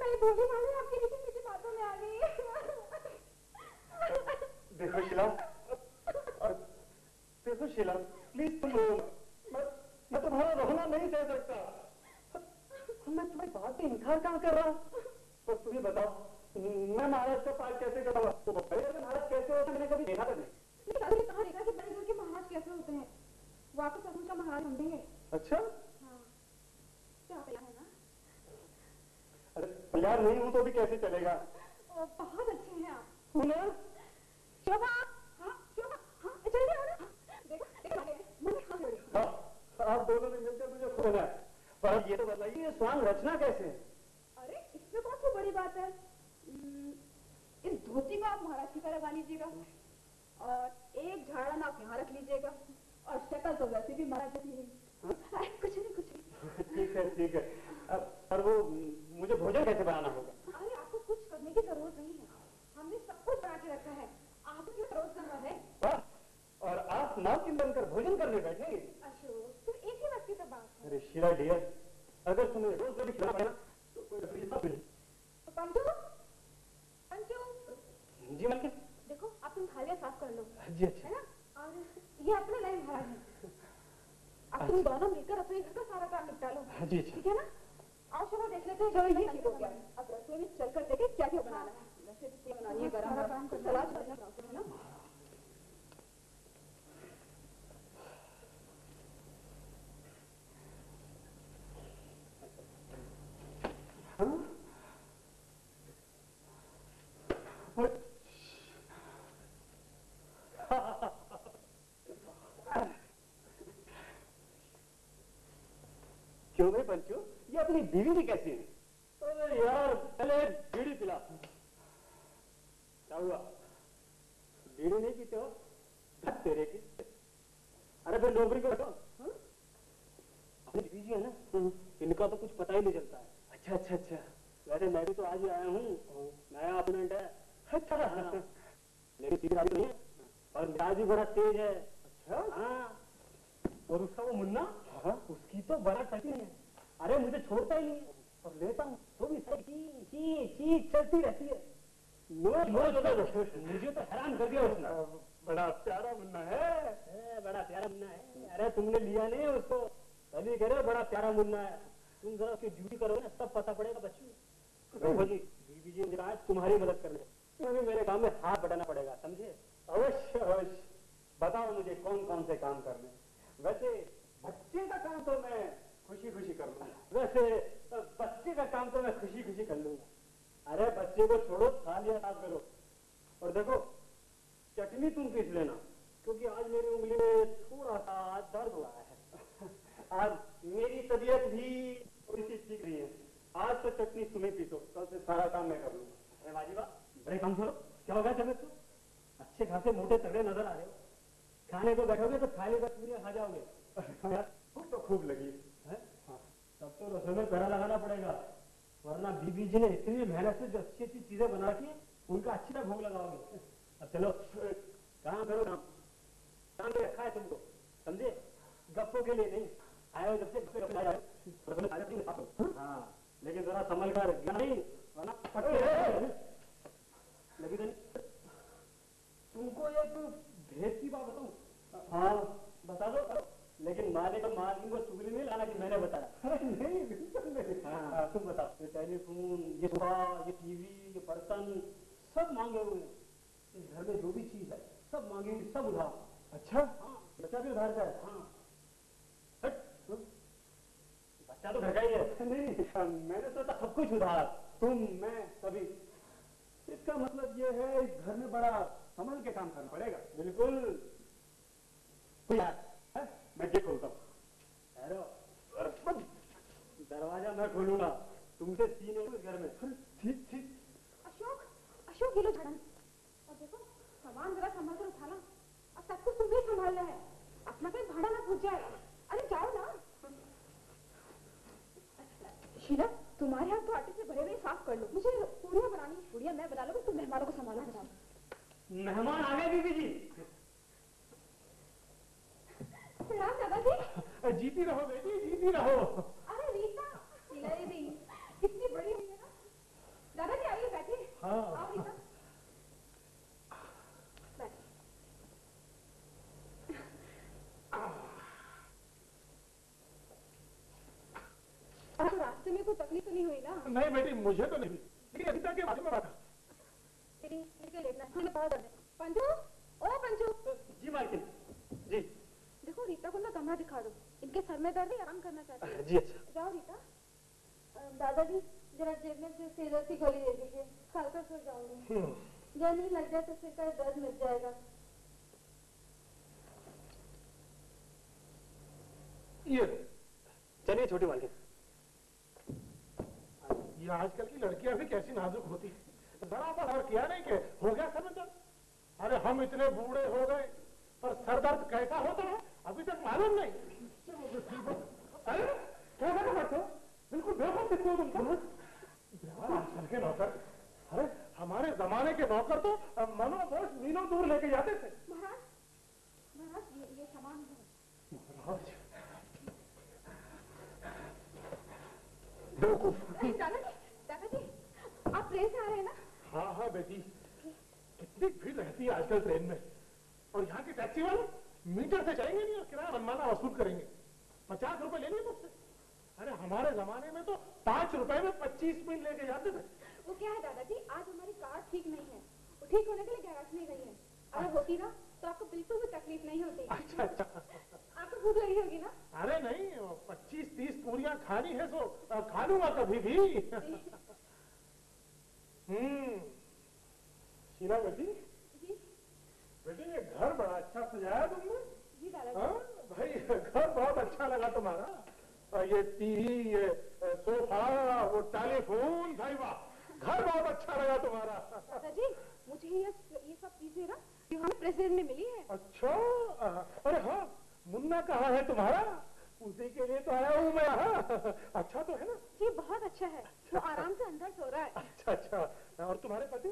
Speaker 3: मैं भोली भाली आपकी मीठी मीठी बातों में आ गई।
Speaker 4: देखो शीला, देखो शीला प्लीज तुम रो। मैं तुम्हारा रोना नहीं सह सकता। मैं तुम्हारी बात पे इनकार कहाँ कर रहा हूँ? बस तुम्हें बताओ मैं महाराज का पाठ कैसे करूँगा? तो महाराज कैसे होता मैंने कभी देखा तो नहीं।
Speaker 3: लेकिन अभी कहा देखा कि बड़े घर के महाराज कैसे होते हैं? वापस सचमुच का महाराज समझेंगे।
Speaker 4: अच्छा
Speaker 3: हाँ क्या प्लान है ना?
Speaker 4: अरे तैयार नहीं हूँ तो भी कैसे चलेगा?
Speaker 3: बहुत अच्छे हैं आप।
Speaker 4: हूँ ना?
Speaker 3: शोभा हाँ शोभा हाँ जल्दी आओ ना। देखो देखो मैंने हाथ जोड़ी।
Speaker 4: हाँ आप दोनों ने मिलकर मुझे सोना है। पर अब ये तो बताइए ये स्वांग रचना कैसे है?
Speaker 2: अरे इसमें कौन सी बड़ी बात है? इस धोती को आप महाराज की तरह बना लीजिएगा और एक झाड़न आप यहाँ रख लीजिएगा और शक्ल तो वैसे भी महाराज जैसी है। कुछ नहीं कुछ नहीं।
Speaker 4: ठीक है ठीक है। पर वो मुझे भोजन कैसे बनाना होगा?
Speaker 2: अरे आपको कुछ करने की जरूरत नहीं है, हमने सब कुछ बना के रखा है, आपकी रोजमर्रा है।
Speaker 4: वाह, और आप नाव बनकर भोजन करने बैठे?
Speaker 2: अशोक सिर्फ एक ही व्यक्ति का बात है।
Speaker 4: अरे शीला डियर, अगर तुम्हें रोज रोज खिलाना पड़ेगा तो कोई तकलीफ नहीं।
Speaker 2: पंचू पंचू
Speaker 4: जी मालकिन।
Speaker 2: देखो आप तुम थालियां साफ कर लो।
Speaker 4: जी अच्छा।
Speaker 2: है ना? और ये अपने नए महाराज हैं, अब तुम दोनों मिलकर अपने घर का सारा काम निपटा लो।
Speaker 4: जी अच्छा।
Speaker 2: ठीक है ना? आओ चलो देख लेते हैं। चलो ये ठीक हो गया, अब रसोई में चल कर देखें क्या क्या बनाना है। वैसे तो बनानी है गरम गरम, सलाद करना है ना।
Speaker 4: क्यों भाई पंचू, ये अपनी बीवी की कैसी है? अरे यार पहले बीड़ी पिला। क्या हुआ? बीड़ी नहीं पीते हो? धत तेरे की। अरे फिर नौकरी को रखो। अपनी बीवी जी है ना, इनका तो कुछ पता ही नहीं चलता है। अच्छा अच्छा अच्छा। वैसे मैं भी तो आज ही आया हूँ, नया अपोनेंट है। अच्छा लेकिन सीधी राजी नहीं है और मिजाज भी बड़ा तेज है। अच्छा हाँ। और उसका वो मुन्ना, उसकी तो बड़ा टटी है। अरे मुझे छोड़ता ही नहीं और लेता हूँ तो भी चीख चलती रहती है। मुझे तो हैरान कर दिया उसने। बड़ा प्यारा मुन्ना है। बड़ा प्यारा मुन्ना है। अरे तुमने लिया नहीं उसको, तभी कह रहे हो बड़ा प्यारा मुन्ना है। तुम जरा उसकी ड्यूटी करोगे ना तब पता पड़ेगा बच्चों। देखो जी, बीबी जी ने आज तुम्हारी मदद करने, तुम्हें मेरे काम में हाथ बटाना पड़ेगा, समझे? अवश्य अवश्य। बताओ मुझे कौन कौन से काम करने। वैसे बच्चे का काम तो मैं खुशी खुशी कर लूंगा। वैसे बच्चे का काम तो मैं खुशी खुशी कर लूंगा। अरे बच्चे को छोड़ो, थालियां साफ करो। और देखो चटनी तुम पीस लेना, क्योंकि आज मेरी उंगली में थोड़ा सा दर्द हो रहा है। आज मेरी तबीयत भी थोड़ी सी ठीक नहीं है। आज तो चटनी तुम्हें पीसो, कल से सारा काम मैं कर लूंगा। अरे बाजीबा, बड़े काम करो। क्या होगा तबियत को? अच्छे खासे मोटे तगड़े नजर आ रहे हो। खाने को बैठोगे तो खाने का पूरी खा जाओगे। भूख तो खूब लगी है। हाँ, तब तो रसोई में पैरा लगाना पड़ेगा, वरना बीबी जी ने इतनी मेहनत से जो अच्छी अच्छी चीजें बना रखी है उनका अच्छी तरह भोग लगाओगे। अब चलो काम करो, काम पे रखा है तुमको, समझे? गप्पों के लिए नहीं आए हो, जब से गप्पे गप्पे आए। हाँ लेकिन जरा संभल कर नहीं, वरना लगी तुमको एक भेद की बात बताऊं? हाँ बता दो, लेकिन मालिक और मालिक को चुगली नहीं लाना कि मैंने बताया। नहीं बिल्कुल नहीं। हाँ तुम बताओ। ये टेलीफोन, ये सोफा, ये टीवी, ये बर्तन सब मांगे हुए हैं। इस घर में जो भी चीज है सब मांगी हुई, सब उधार। अच्छा हाँ, बच्चा भी उधार का है। हाँ बच्चा तो घर का ही है। नहीं मैंने सोचा सब कुछ उधार, तुम मैं सभी। इसका मतलब ये है इस घर में बड़ा संभल के काम करना पड़ेगा। बिल्कुल मैं क्या खोलता हूँ? दरवाजा मैं खोलूंगा, तुमसे सीने उस घर में। ठीक ठीक।
Speaker 2: अशोक अशोक ये लो झाड़न, और देखो सामान जरा संभाल कर उठाना, और सब कुछ तुम्हें संभालना है, अपना कहीं भाड़ा ना फूट जाए। अरे जाओ ना। शीला तुम्हारे हाथ तो आटे से भरे हुए साफ कर लो, मुझे पूड़ियाँ बनानी। पूड़ियाँ मैं बना लूंगी, तुम मेहमानों को संभालो। बताओ
Speaker 4: मेहमान आ गए बीबी जी।
Speaker 2: प्रणाम दादाजी।
Speaker 4: जीती रहो बेटी, जीती रहो।
Speaker 2: अरे रीता, शीला दीदी कितनी बड़ी हुई है ना। दादाजी आइए बैठिए।
Speaker 4: हाँ
Speaker 2: आओ रीता बैठ। अब रास्ते में कोई तकलीफ तो नहीं हुई ना?
Speaker 4: नहीं बेटी मुझे तो नहीं, लेकिन अभी तक के बाजू में बैठा।
Speaker 2: पंचू, ओ पंचू।
Speaker 4: जी मालकिन जी।
Speaker 2: देखो रीता को ना कमरा दिखा दो, इनके सर में दर्द है, आराम करना चाहते हैं।
Speaker 4: जी अच्छा।
Speaker 2: जाओ रीता। दादाजी जरा जेब में से सिरप की गोली दे दीजिए, खाकर सो जाऊंगी। जब नहीं लग जाए तो सिर का दर्द मिट जाएगा।
Speaker 4: ये चलिए छोटी मालकिन।
Speaker 5: ये आजकल की लड़कियां भी कैसी नाजुक होती है, जरा सा और किया नहीं कि हो गया सब दर्द। अरे हम इतने बूढ़े हो गए पर सर दर्द कैसा होता है अभी तक मालूम नहीं। अरे क्या करते हो, बिल्कुल बेवकूफ दिखते हो तुम। आजकल के नौकर, अरे हमारे जमाने के नौकर तो मनोबोझ मीलों दूर लेके जाते थे।
Speaker 3: महाराज, महाराज ये सामान है।
Speaker 5: महाराज बेवकूफ।
Speaker 3: दादाजी आप ट्रेन से आ रहे हैं ना?
Speaker 5: हाँ हाँ बेटी, कितनी भीड़ रहती है आजकल ट्रेन में, और यहाँ के टैक्सी वाले मीटर से जाएंगे नहीं और किराया मनमाना वसूल करेंगे। 50 रुपए लेंगे मुझसे। अरे हमारे जमाने में तो 5 रुपए में 25 मील लेके जाते थे।
Speaker 3: वो क्या है दादाजी, आज हमारी कार ठीक नहीं है, वो ठीक होने के लिए गैराज में गई है। अगर होती ना तो आपको बिल्कुल भी तकलीफ नहीं होती।
Speaker 5: अच्छा अच्छा।
Speaker 3: आपको भूख लगी होगी ना?
Speaker 5: अरे नहीं, 25-30 पूरियां खानी है तो खा लूंगा कभी भी। शीला बेटी, बेटी ये घर बड़ा अच्छा सजाया तुमने।
Speaker 3: जी दादाजी।
Speaker 5: हाँ भाई, घर बहुत अच्छा लगा तुम्हारा। ये टीवी, ये सोफा, वो टेलीफोन, भाई वाह, घर बहुत अच्छा लगा तुम्हारा।
Speaker 3: दादाजी मुझे ये सब चीजें ना हमें प्रेसिडेंट में मिली है।
Speaker 5: अच्छा, अरे हाँ, मुन्ना कहाँ है तुम्हारा? उसी के लिए तो आया हूँ मैं। हाँ, अच्छा तो है ना?
Speaker 3: जी बहुत अच्छा है, वो आराम से अंदर सो रहा है।
Speaker 5: अच्छा अच्छा। और तुम्हारे पति?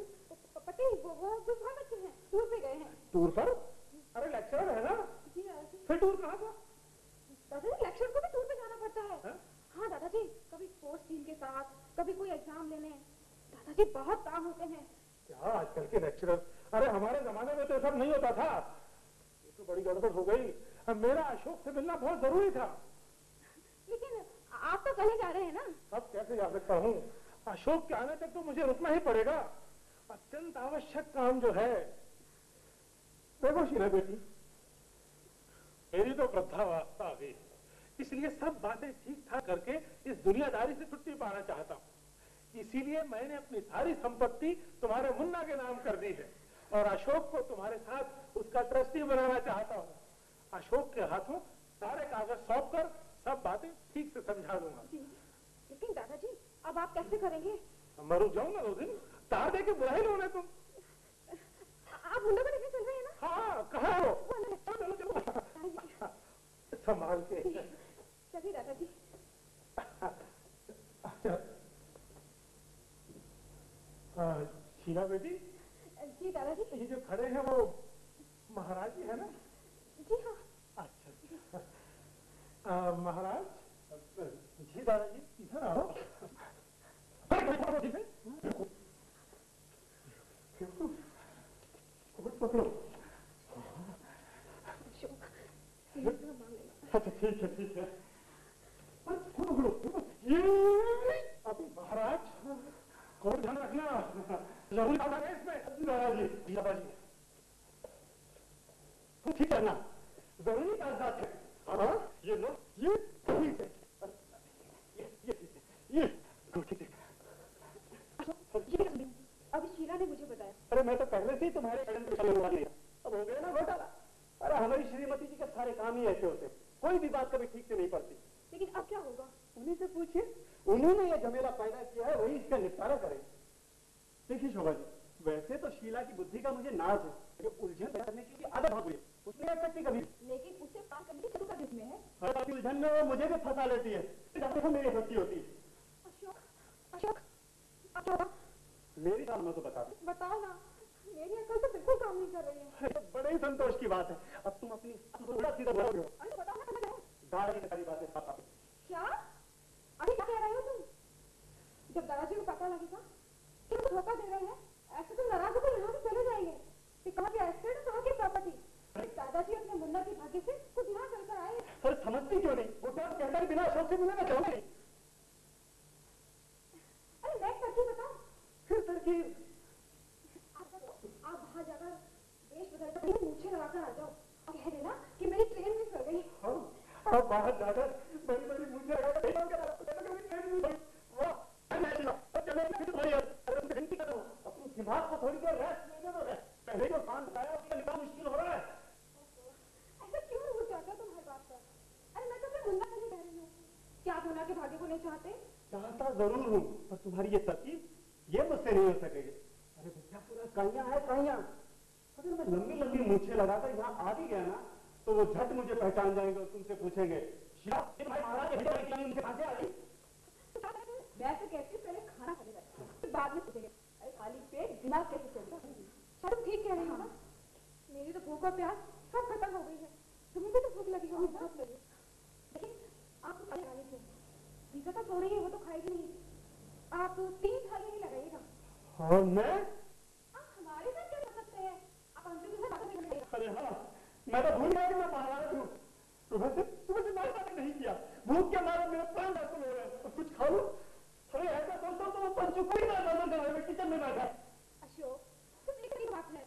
Speaker 3: पति वो बहुत अच्छे हैं, टूर पे गए हैं।
Speaker 5: टूर पर? अरे लेक्चरर है ना?
Speaker 3: जी दादाजी।
Speaker 5: फिर टूर कहाँ था?
Speaker 3: दादाजी लेक्चर को भी टूर पे जाना पड़ता है।
Speaker 5: हाँ?
Speaker 3: हाँ दादाजी, कभी स्पोर्ट्स टीम के साथ, कभी कोई एग्जाम लेने। दादाजी बहुत काम होते हैं।
Speaker 5: क्या आजकल के लेक्चरर, अरे हमारे जमाने में तो सब नहीं होता था। ये तो बड़ी गड़बड़ हो गई। मेरा अशोक से मिलना बहुत जरूरी था।
Speaker 3: लेकिन आप तो कल जा रहे हैं ना?
Speaker 5: अब कैसे जा सकता हूँ? अशोक के आने तक तो मुझे रुकना ही पड़ेगा। अत्यंत आवश्यक काम जो है। देखो शीला बेटी, मेरी तो वृद्धावस्था आ गई, इसलिए सब बातें ठीक ठाक करके इस दुनियादारी से छुट्टी पाना चाहता हूँ। इसीलिए मैंने अपनी सारी संपत्ति तुम्हारे मुन्ना के नाम कर दी है और अशोक को तुम्हारे साथ उसका ट्रस्टी बनाना चाहता हूँ। अशोक के हाथों सारे कागज सौंप कर सब बातें ठीक से समझा दूंगा।
Speaker 3: लेकिन दादाजी अब आप कैसे करेंगे?
Speaker 5: मरू जाऊं ना 2 दिन, तार दे के बुला ही लो ना तुम।
Speaker 3: आप मुन्ना को लेकर चल रहे हैं ना?
Speaker 5: हाँ, कहाँ हो? चलो चलो, संभाल के।
Speaker 3: चलिए दादाजी।
Speaker 5: शीला बेटी,
Speaker 3: जी दादाजी।
Speaker 5: ये जो खड़े हैं वो महाराज जी है ना?
Speaker 3: जी हाँ।
Speaker 5: अच्छा, महाराज जी, दादाजी इधर आओ। पकड़ो। अच्छा ठीक है ठीक है। ये अभी महाराज और ध्यान रखना, जरूरी बात है इसमें। दादाजी दादाजी तुम ठीक करना, जरूरी कागजात है। हाँ ये लो, ये ठीक है, ये ठीक है।
Speaker 3: अभी शीला ने मुझे बताया।
Speaker 4: अरे मैं तो पहले से ही तुम्हारे कदम पे चलने वाली है, अब हो गया ना घोटाला। अरे हमारी श्रीमती जी के सारे काम ही ऐसे होते, कोई भी बात कभी ठीक से नहीं पड़ती।
Speaker 3: लेकिन अब क्या होगा?
Speaker 4: उन्हीं से पूछिए, उन्होंने ये झमेला पैदा किया है, वही इसका निपटारा करे। देखिए शोभा जी, वैसे तो शीला की बुद्धि का मुझे नाज है, लेकिन उलझन पैदा करने की आदत हो गई, उसने नहीं सकती कभी।
Speaker 3: लेकिन उसे पार करने की जरूरत इसमें है।
Speaker 4: हर बात की उलझन में वो मुझे भी फंसा लेती है, देखो मेरी गलती होती है।
Speaker 3: अशोक, अशोक, अब क्या होगा?
Speaker 4: मेरी बात में तो
Speaker 3: बताओ ना, मेरी अकल तो बिल्कुल काम नहीं कर रही है।
Speaker 4: बड़े ही संतोष की बात है, अब तुम अपनी उल्टा सीधा बोल रहे हो।
Speaker 3: अरे बताओ ना, समझ रहे हो?
Speaker 4: दादी की सारी बातें साफ साफ।
Speaker 3: क्या? अभी क्या कह रहे हो तुम? जब दादाजी को पता लगेगा कि तुम धोखा दे रहे हैं, ऐसे तो नाराज होकर यहाँ से चले जाएंगे। कि कहाँ की एस्टेट, कहाँ की प्रॉपर्टी। दादाजी अपने मुन्ना की भाग्य से खुद यहाँ चलकर आए।
Speaker 4: सर समझती क्यों नहीं? वो क्या कहता है बिना अशोक से मिलना चाहूंगी।
Speaker 3: अरे नेक्स्ट तरकीब बताओ।
Speaker 4: फिर तरकीब?
Speaker 3: आप वहाँ जाकर देश बदल कर मूछें लगाकर आ जाओ और कह देना कि मेरी ट्रेन मिस हो गई।
Speaker 5: अब बाहर जाकर बड़ी बड़ी मुझे
Speaker 4: अपनी दिमाग को थोड़ी देर रेस्ट लेने दो। पहले जो काम बताया उसका निकाल मुश्किल हो रहा है।
Speaker 3: ऐसा क्यों रुक जाता तुम हर बात पर? अरे मैं तो अपने मुन्ना के लिए कह रही हूँ। क्या
Speaker 2: चाहते?
Speaker 4: चाहता जरूर हूँ, पर तुम्हारी ये तरकीब ये मुझसे नहीं हो सकेगी। अरे भैया पूरा काइयां है काइयां। अगर मैं लंबी लंबी मूछें लगाकर यहाँ आ भी गया ना तो वो झट मुझे पहचान जाएंगे और तुमसे पूछेंगे महाराज मुझे कहाँ से आ गई?
Speaker 2: मैं तो कहती हूँ पहले खाना खाने बैठो, बाद में पूछेंगे। अरे खाली पेट दिमाग कैसे चलता? शायद तुम ठीक कह रही हो ना। मेरी तो भूख और प्यास सब खत्म हो गई है। तुम्हें भी तो भूख लगी होगी, बहुत लगी। लेकिन आप तो खाने थे, रीता तो सो रही है, वो तो खाएगी नहीं। आप 3 थाली ही लगाइएगा।
Speaker 4: और मैं?
Speaker 2: आप हमारे साथ क्या कर सकते हैं? आप हमसे भी बात नहीं करेंगे।
Speaker 4: अरे हाँ, मैं तो भूल गया कि मैं महाराज हूँ। सुबह से मैंने बात नहीं किया। भूख के मारे मेरे प्राण व्याकुल हो रहे हैं। तो कुछ खा लो। अरे ऐसा सोचता हूँ तो वो पंचू कोई ना बंद कर रहे किचन में बैठा।
Speaker 2: अशोक, कुछ लिखने की बात है।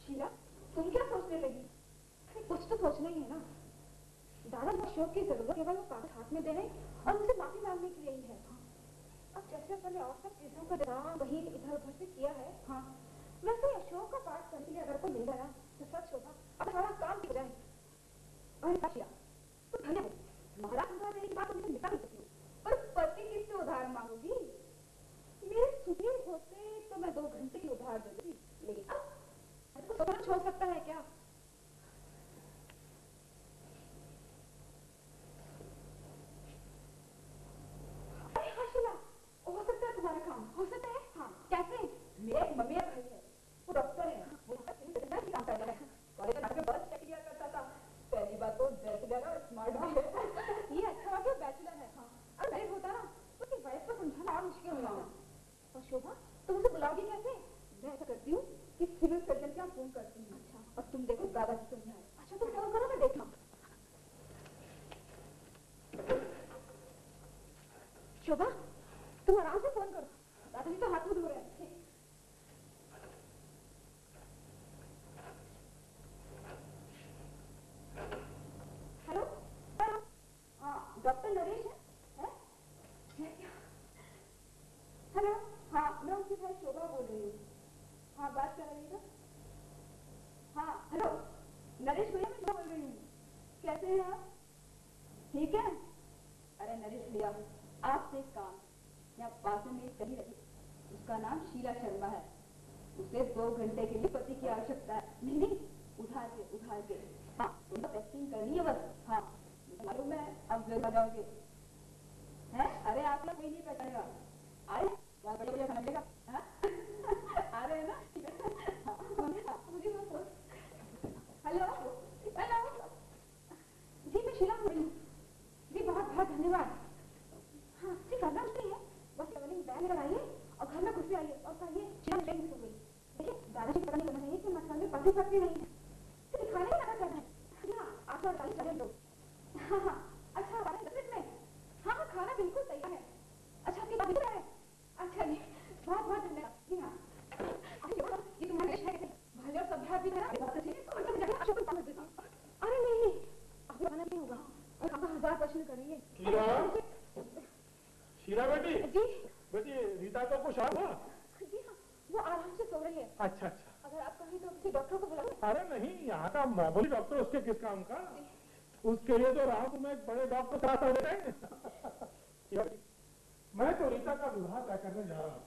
Speaker 2: शीला, तुम क्या सोचने लगी? कुछ तो सोचना ही है ना। दादा अशोक की जरूरत केवल वो कागज हाथ में देने और उनसे माफी मांगने के लिए ही है। अब जैसे अपने और सब चीजों का ध्यान वही इधर उधर से किया है, हाँ, वैसे अशोक का पाठ करने के लिए अगर कोई मिल गया तो सच होगा, अब सारा काम हो जाए। अरे शीला, तुम धन्य हो। महाराज मेरी बात तुमसे निकाल सकती हूँ, पर पति किससे उधार मांगोगी? मेरे सुधीर होते तो मैं 2 घंटे की उधार दे देती, लेकिन अब तो सब छोड़ सकता है क्या? अरे हाँ शीला, हो सकता है तुम्हारा काम, हो सकता है। हाँ, कैसे? मेरा एक मम्मी भाई है, वो डॉक्टर है, वो काम कर रहा है। कॉलेज में बस चेक किया करता था। पहली बात तो बैचलर और स्मार्ट भी है। ये अच्छा बात है, बैचलर है। हाँ, और मैरिज होता ना तो उसकी वाइफ को समझाना और मुश्किल हो जाता। और शोभा, तुम उसे बुलाओगी कैसे? मैं ऐसा करती हूँ कि सिविल सर्जन का फोन करती हूँ। अच्छा, और तुम देखो दादाजी तो नहीं आए। अच्छा, तुम फोन करो, मैं देखा। शोभा, तुम आराम से फोन करो, दादाजी तो हाथ में धो रहे हैं। हेलो, हाँ, डॉक्टर नरेश है? हेलो, हाँ, मैं उनकी भाई शोभा बोल रही हूँ। हाँ, बात कर रही है। हाँ, हेलो, नरेश भैया, मैं बोल रही हूँ। कैसे हैं आप? ठीक है? अरे नरेश भैया, आपसे एक काम, यहाँ पास में एक कहीं रही, उसका नाम शीला शर्मा है। उसे 2 घंटे के लिए पति की आवश्यकता है। नहीं, उधार के। हाँ, उनका टेस्टिंग करनी है बस। हाँ, मालूम है, अब घर आ जाओगे। हैं? अरे आप लोग कोई नहीं पहचानेगा। आए? क्या बढ़िया खाना मिलेगा? आ रहे हैं ना? हेलो, जी मैं शीला बोल रही हूँ। जी बहुत बहुत धन्यवाद। हाँ, जी करना कुछ नहीं है, बस ट्रेवलिंग बैग लगाइए और घर में घुस आइए और कहिए शीला ट्रेन मिस हो गई। देखिए, दादाजी पता नहीं करना चाहिए कि मसाले पति सकते नहीं है, सिर्फ खाने का करना है। जी हाँ, 8:48 चले लो। हाँ हाँ, अच्छा 10 मिनट में। हाँ हाँ, खाना बिल्कुल तैयार है। अच्छा, आपकी बात है? अच्छा जी, बहुत बहुत धन्यवाद। जी हाँ, ये तुम्हारे देश है भाई और सभ्य भी है ना? बात अच्छी है, तो मैं जाके अशोक को समझ देता हूँ। अरे नहीं, आपको खाना नहीं होगा और आप 1000 प्रश्न करेंगे।
Speaker 5: शीला बेटी
Speaker 2: जी
Speaker 5: बेटी, रीता को कुछ हुआ?
Speaker 2: जी हाँ, वो आराम से सो रही है।
Speaker 5: अच्छा अच्छा,
Speaker 2: अगर आप कहें तो किसी डॉक्टर को बुलाओ।
Speaker 5: अरे नहीं, यहाँ का मामूली डॉक्टर उसके किस काम का? उसके लिए तो राहु में एक बड़े डॉक्टर साथ हो गए। मैं तो रीता का विवाह तय करने जा रहा हूँ।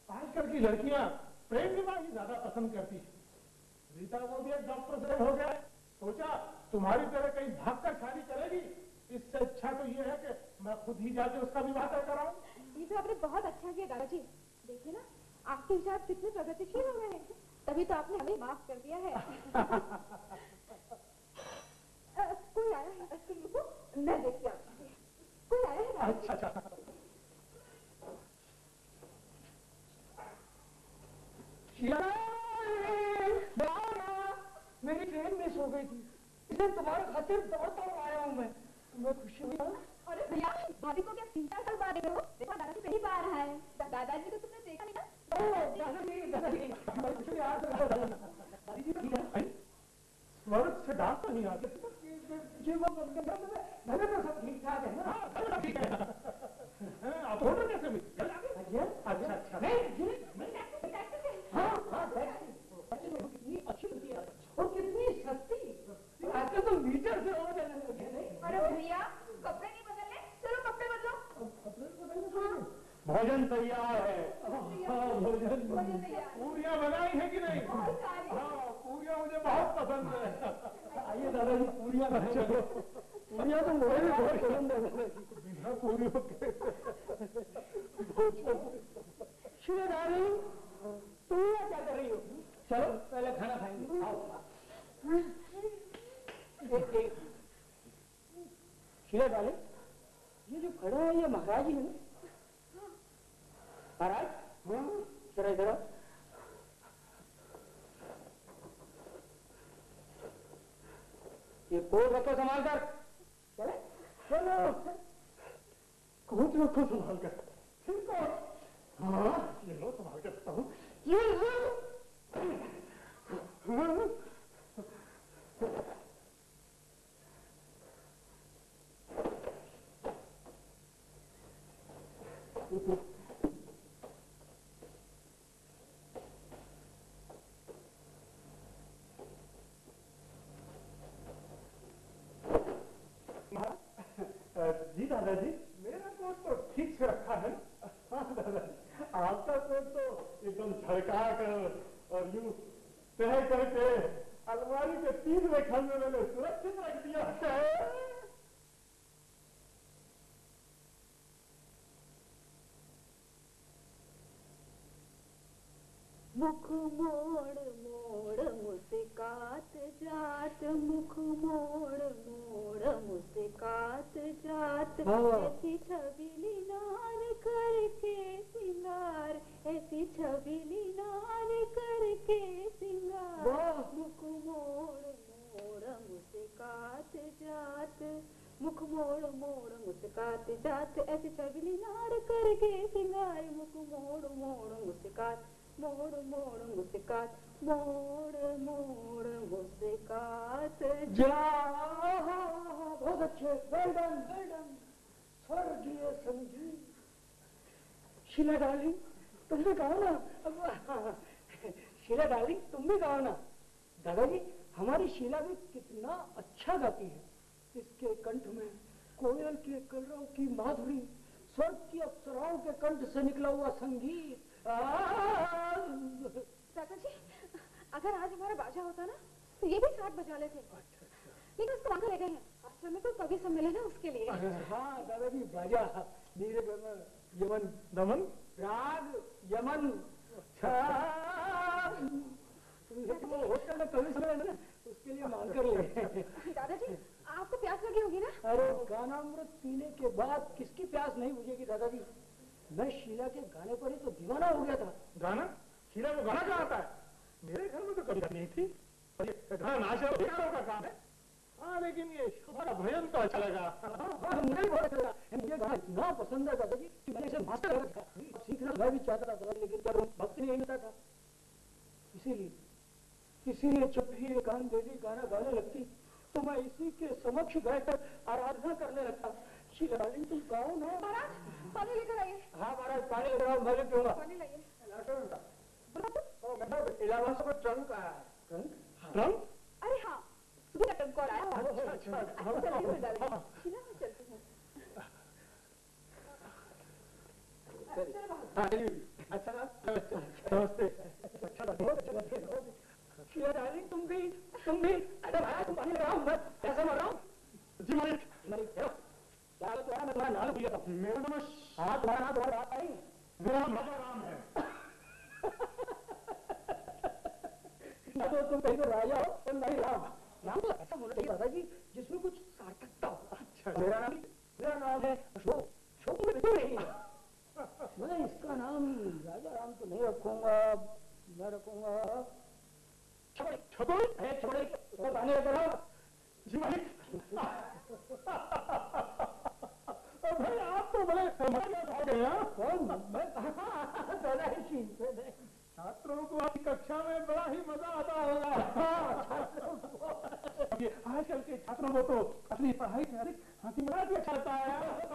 Speaker 5: आजकल की लड़कियां प्रेम विवाह ही ज्यादा पसंद करती है। रीता को भी एक डॉक्टर से हो गया, सोचा तुम्हारी तरह कहीं भागकर शादी करेगी, इससे अच्छा तो ये है कि मैं खुद ही जाके उसका विवाह तय कराऊं।
Speaker 2: ये तो आपने बहुत अच्छा किया दादाजी। देखिए ना, आपके विचार कितने प्रगतिशील हो गए हैं, तभी तो आपने हमें माफ कर दिया है। कोई आया है? मैं देखती हूँ। कोई आया है?
Speaker 5: अच्छा अच्छा,
Speaker 1: मेरी ट्रेन मिस हो गई थी, इसलिए तुम्हारे खातिर दौड़ता हुआ आया हूँ मैं। तुम्हें खुशी हुई?
Speaker 2: अरे भैया, भाभी को क्या चिंता कर पा रहे हो? देखो दादाजी पहली बार आए हैं। दादाजी को तुमने देखा नहीं ना?
Speaker 5: स्वर्ग से डाक तो नहीं आते।
Speaker 1: मैंने तो सब ठीक ठाक है ना?
Speaker 5: ठीक है। आप ऑर्डर कैसे मिले? अच्छा अच्छा,
Speaker 1: नहीं,
Speaker 5: भोजन तैयार है। हाँ, भोजन पूरियां बनाई है कि नहीं? हाँ, पूरियां मुझे बहुत पसंद है।
Speaker 1: आइए दादाजी, पूरियां खाएं। चलो, पूरियां तो मुझे भी बहुत पसंद है दादाजी।
Speaker 5: बिना पूरियों के भोजन।
Speaker 1: शीला डार्लिंग, तुम यहाँ क्या कर रही हो? चलो पहले खाना खाएंगे, आओ। एक शीला डार्लिंग, ये जो खड़ा है ये महाराज ही है ना? महाराज, हाँ, जरा इधर आओ। ये कोट रखो संभाल कर। चले चलो,
Speaker 5: कोट रखो संभाल कर। हाँ, ये लो संभाल कर रखता हूँ। ये लो। जी दादाजी, मेरा कोट तो ठीक से रखा है ना? हाँ दादाजी, आपका कोट तो एकदम झड़का कर और यूं तह करके अलमारी के तीसरे खंड में मैंने सुरक्षित रख दिया है।
Speaker 3: मुख मोड़ मोड़ मुस्कात जात, मुख मोड़ मोड़ मुस्कात जात, ऐसी छबीली नार करके सिंगार, ऐसी छबीली नार करके सिंगार। मुख मोड़ मोड़ मुस्कात जात, मुख मोड़ मोड़ मुस्कात जात, ऐसी छबीली नार करके सिंगार। मुख मोड़ मोड़ मुस्कात, मोड़ मोड़ मुस्कात, मोड़ मोड़ मुस्कात
Speaker 1: जा। बहुत अच्छे, वेल डन, वेल डन, स्वर्गीय संगीत। शीला डार्लिंग, तुम भी गाओ ना। शीला डार्लिंग, तुम भी गाओ ना। दादाजी, हमारी शीला भी कितना अच्छा गाती है। इसके कंठ में कोयल के कलरव की माधुरी, स्वर्ग की अप्सराओं के कंठ से निकला हुआ संगीत।
Speaker 2: दादाजी, अगर आज हमारा बाजा होता ना तो ये भी 7 बजा लेते, लेकिन उसको वहां ले गए हैं। आश्रम में कोई कवि सम्मेलन है उसके लिए।
Speaker 1: हाँ दादाजी, बाजा नीरे यमन
Speaker 5: दमन
Speaker 1: राग यमन। लेकिन वो होटल में कवि सम्मेलन है ना, उसके लिए मांग कर ले।
Speaker 2: दादाजी, आपको प्यास लगी होगी ना?
Speaker 1: अरे गानामृत पीने के बाद किसकी प्यास नहीं बुझेगी दादाजी। मैं शीला के गाने पर ही तो दीवाना हो गया था।
Speaker 5: गाना? शीला को गाना कहाँ आता है? मेरे घर में तो कभी नहीं थी। और ये गाना नाच बेकारों का काम है। हाँ, लेकिन ये हमारा भजन तो अच्छा लगा।
Speaker 1: मुझे भी बहुत अच्छा लगा। मुझे गाना इतना पसंद है दादाजी कि मैंने इसे मास्टर कर रखा। सीखना मैं भी चाहता था, लेकिन जब वक्त नहीं मिलता था। इसीलिए जब भी ये गान देवी गाना गाने लगती तो मैं इसी के समक्ष बैठकर आराधना करने लगता। शीला डार्लिंग, तुम गाओ ना।
Speaker 2: महाराज, पानी लेकर आइए।
Speaker 1: हाँ महाराज, पानी लेकर आओ, मैं भी पीऊंगा।
Speaker 2: पानी लाइए।
Speaker 1: इलाहाबाद से कोई ट्रंक आया है।
Speaker 5: ट्रंक?
Speaker 2: अरे हाँ, सुबह का ट्रंक कॉल आया।
Speaker 1: अच्छा,
Speaker 2: शीला, मैं चलती हूँ।
Speaker 1: अच्छा नमस्ते। अच्छा, शीला डार्लिंग, तुम भी। अरे भाई, तुम पानी लगाओ, मैं कैसे मर रहा हूँ।
Speaker 5: जी मालिक।
Speaker 1: क्या तुम्हारा, मैं तुम्हारा नाम भूल गया था।
Speaker 5: मेरा नाम
Speaker 1: हाँ, तुम्हारा नाम तुम्हारा बात आई।
Speaker 5: मेरा नाम राजा राम है।
Speaker 1: ना तो तुम कहीं तो राजा हो और नहीं राम। नाम तो ऐसा होना चाहिए दादाजी जिसमें कुछ सार्थकता हो। अच्छा, मेरा नाम है अशोक। अशोक में बिल्कुल नहीं है। मैं इसका नाम राजा राम तो नहीं रखूंगा, मैं रखूंगा
Speaker 5: छतोड़।
Speaker 1: छोड़े उसको पानी लेकर आओ।
Speaker 5: जी मालिक। भाई, आप तो बड़े समझदार हो गए हैं।
Speaker 1: कौन? दादाजी,
Speaker 5: छात्रों को आपकी कक्षा में बड़ा ही मजा आता होगा। आजकल के छात्रों को तो अपनी पढ़ाई से अधिक हंसी मजाक भी अच्छा लगता है।